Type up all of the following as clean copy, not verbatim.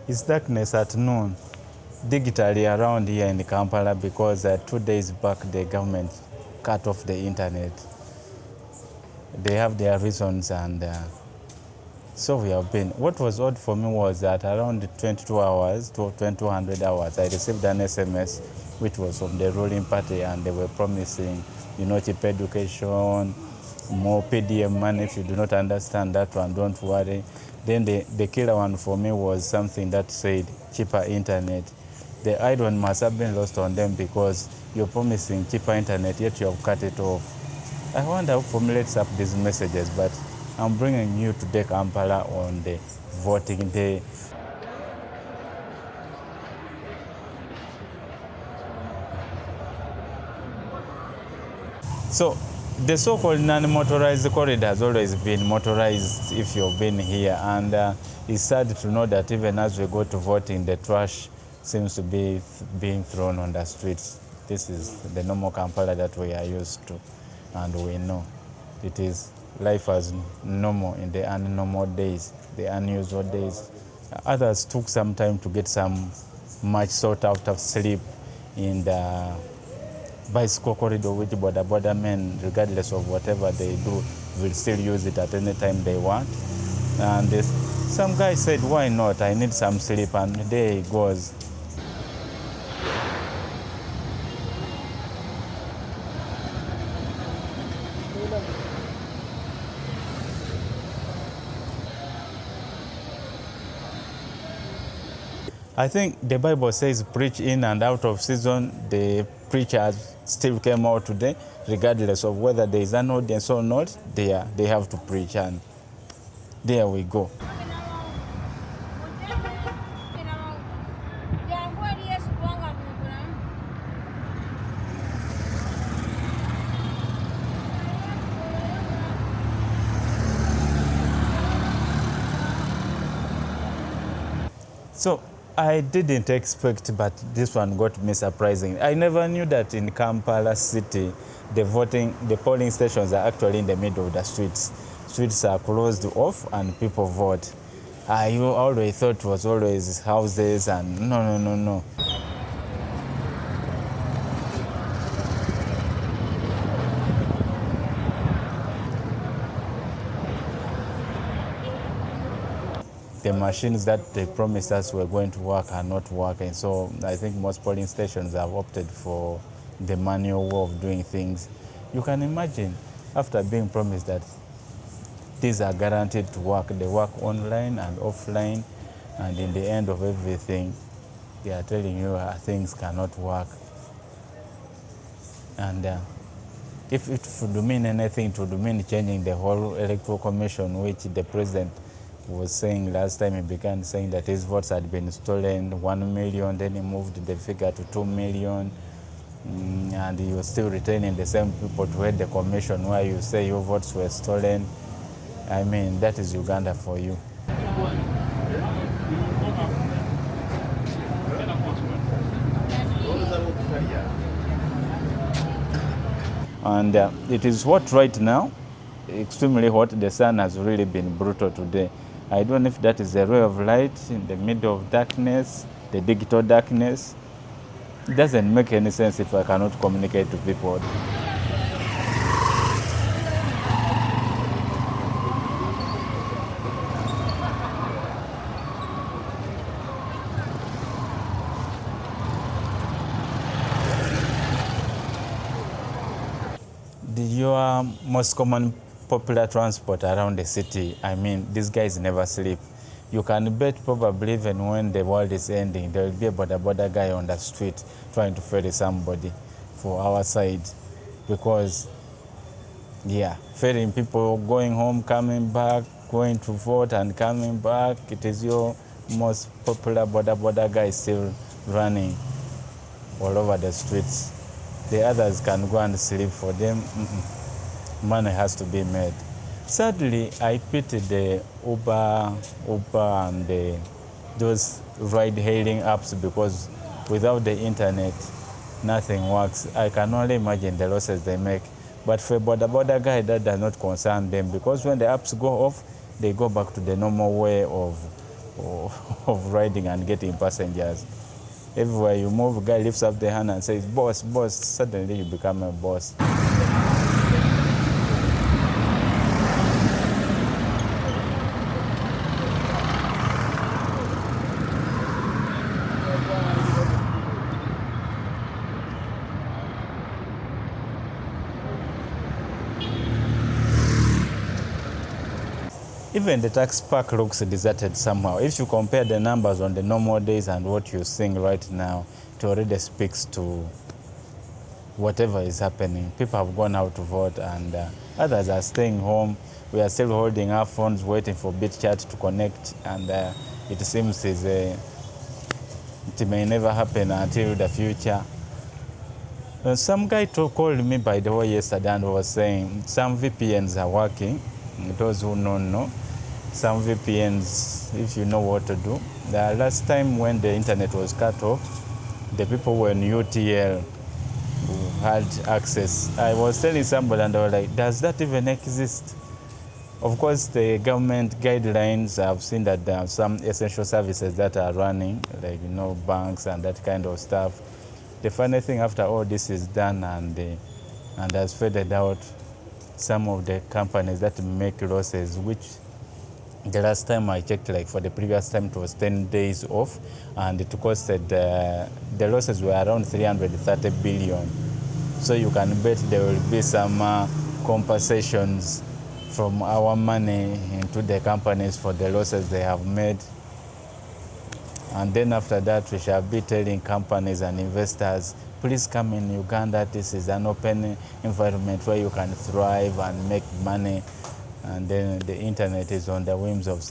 It's darkness at noon, digitally around here in Kampala because 2 days back the government cut off the internet. They have their reasons and so we have been. What was odd for me was that around 22 hours to 2200 hours, I received an SMS which was from the ruling party and they were promising, cheap education, more PDM money. If you do not understand that one, don't worry. Then the killer one for me was something that said cheaper internet. The iron must have been lost on them because you're promising cheaper internet, yet you have cut it off. I wonder who formulates up these messages, but I'm bringing you today Kampala on the voting day. So the so-called non-motorized corridor has always been motorized if you've been here, and it's sad to know that even as we go to voting, the trash seems to be being thrown on the streets. This is the normal Kampala that we are used to, and we know it is life as normal in the unnormal days, the unusual days. Others took some time to get some much sought after sleep in the bicycle corridor, which boda men, regardless of whatever they do, will still use it at any time they want. And some guy said, why not? I need some sleep, and there he goes. I think the Bible says preach in and out of season. The preachers still came out today, regardless of whether there is an audience or not. They have to preach, and there we go. So I didn't expect, but this one got me surprising. I never knew that in Kampala city, the polling stations are actually in the middle of the streets. Streets are closed off and people vote. I always thought it was always houses and no. The machines that they promised us were going to work are not working. So I think most polling stations have opted for the manual way of doing things. You can imagine, after being promised that these are guaranteed to work, they work online and offline, and in the end of everything, they are telling you things cannot work. And if it would mean anything, it would mean changing the whole electoral commission, which the president was saying last time he began saying that his votes had been stolen, 1 million, then he moved the figure to 2 million, and he was still retaining the same people to head the commission where you say your votes were stolen. I mean, that is Uganda for you. And it is hot right now, extremely hot. The sun has really been brutal today. I don't know if that is a ray of light in the middle of darkness, the digital darkness. It doesn't make any sense if I cannot communicate to people. Your most common popular transport around the city, I mean, these guys never sleep. You can bet probably even when the world is ending, there will be a boda guy on the street trying to ferry somebody for our side. Because, yeah, ferrying people going home, coming back, going to vote and coming back, it is your most popular boda guy still running all over the streets. The others can go and sleep. For them, money has to be made. Sadly, I pity the Uber and those ride-hailing apps, because without the internet, nothing works. I can only imagine the losses they make. But for a boda guy, that does not concern them, because when the apps go off, they go back to the normal way of of riding and getting passengers. Everywhere you move, a guy lifts up the hand and says, boss, boss, suddenly you become a boss. Even the tax park looks deserted somehow. If you compare the numbers on the normal days and what you're seeing right now, it already speaks to whatever is happening. People have gone out to vote and others are staying home. We are still holding our phones waiting for BitChat to connect, and it seems it may never happen until the future. Some guy called me, by the way, yesterday and was saying some VPNs are working. Those who don't know, some VPNs, if you know what to do. The last time when the internet was cut off, the people were in UTL who had access. I was telling somebody and they were like, does that even exist? Of course, the government guidelines, I've seen that there are some essential services that are running, like, banks and that kind of stuff. The funny thing, after all this is done and has faded out, some of the companies that make losses, which the last time I checked, like for the previous time, it was 10 days off, and it costed, the losses were around 330 billion. So you can bet there will be some compensations from our money into the companies for the losses they have made. And then after that, we shall be telling companies and investors, please come in Uganda. This is an open environment where you can thrive and make money. And then the internet is on the whims of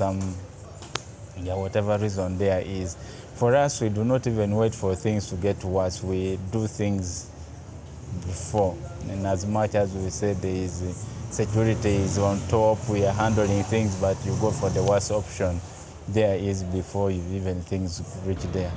whatever reason there is. For us, we do not even wait for things to get worse. We do things before. And as much as we say there is security is on top, we are handling things, but you go for the worst option. There is before you even things reach there.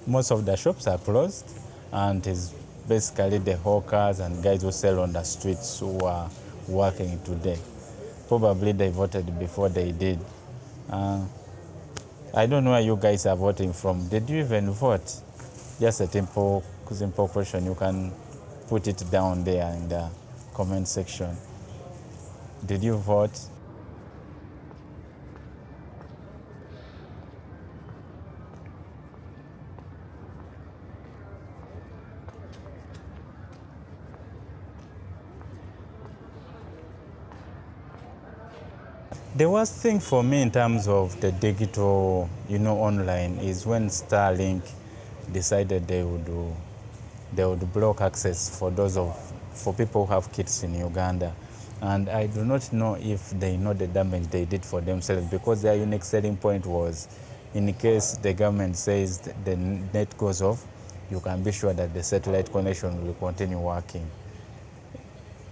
Most of the shops are closed, and it's basically the hawkers and guys who sell on the streets who are working today. Probably they voted before they did. I don't know where you guys are voting from. Did you even vote? Just a simple question. You can put it down there in the comment section. Did you vote? The worst thing for me in terms of the digital, online, is when Starlink decided they would block access for people who have kids in Uganda. And I do not know if they know the damage they did for themselves, because their unique selling point was, in case the government says the net goes off, you can be sure that the satellite connection will continue working.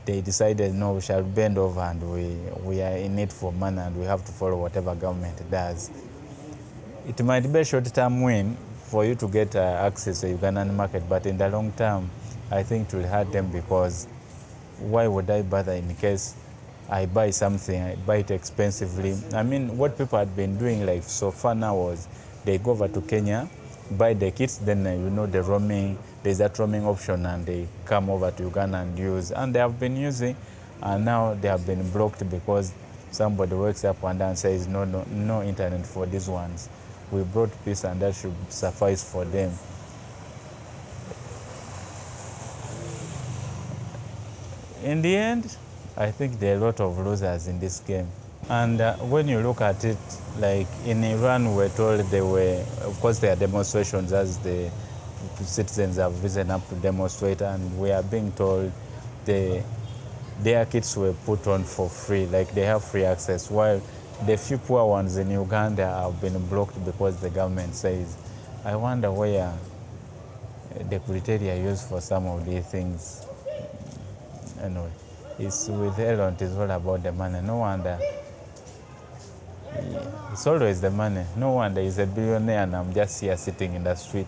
They decided, no, we shall bend over and we are in it for money and we have to follow whatever government does. It might be a short-term win for you to get access to the Ugandan market, but in the long term, I think it will hurt them, because why would I bother in case I buy something, I buy it expensively? I mean, what people had been doing like so far now was they go over to Kenya, buy the kits, then the roaming, there's that roaming option, and they come over to Uganda and use, and they have been using, and now they have been blocked because somebody wakes up one day and says, no internet for these ones. We brought peace and that should suffice for them. In the end, I think there are a lot of losers in this game. And when you look at it, like in Iran, we're told of course there are demonstrations as the citizens have risen up to demonstrate, and we are being told their kits were put on for free, like they have free access, while the few poor ones in Uganda have been blocked because the government says. I wonder where the criteria used for some of these things. Anyway, it's with Elon, it's all about the money. No wonder. It's always the money. No wonder he's a billionaire and I'm just here sitting in the street.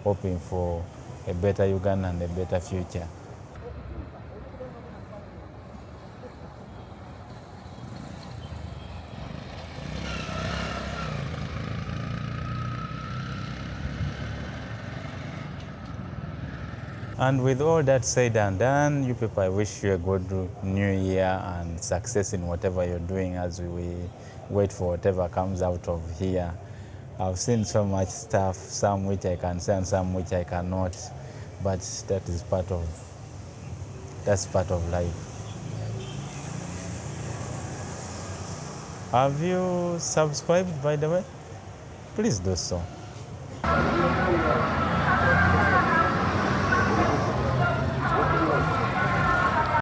hoping for a better Uganda and a better future. And with all that said and done, you people, I wish you a good new year and success in whatever you're doing as we wait for whatever comes out of here. I've seen so much stuff, some which I can say and some which I cannot, but that's part of life. Have you subscribed, by the way? Please do so.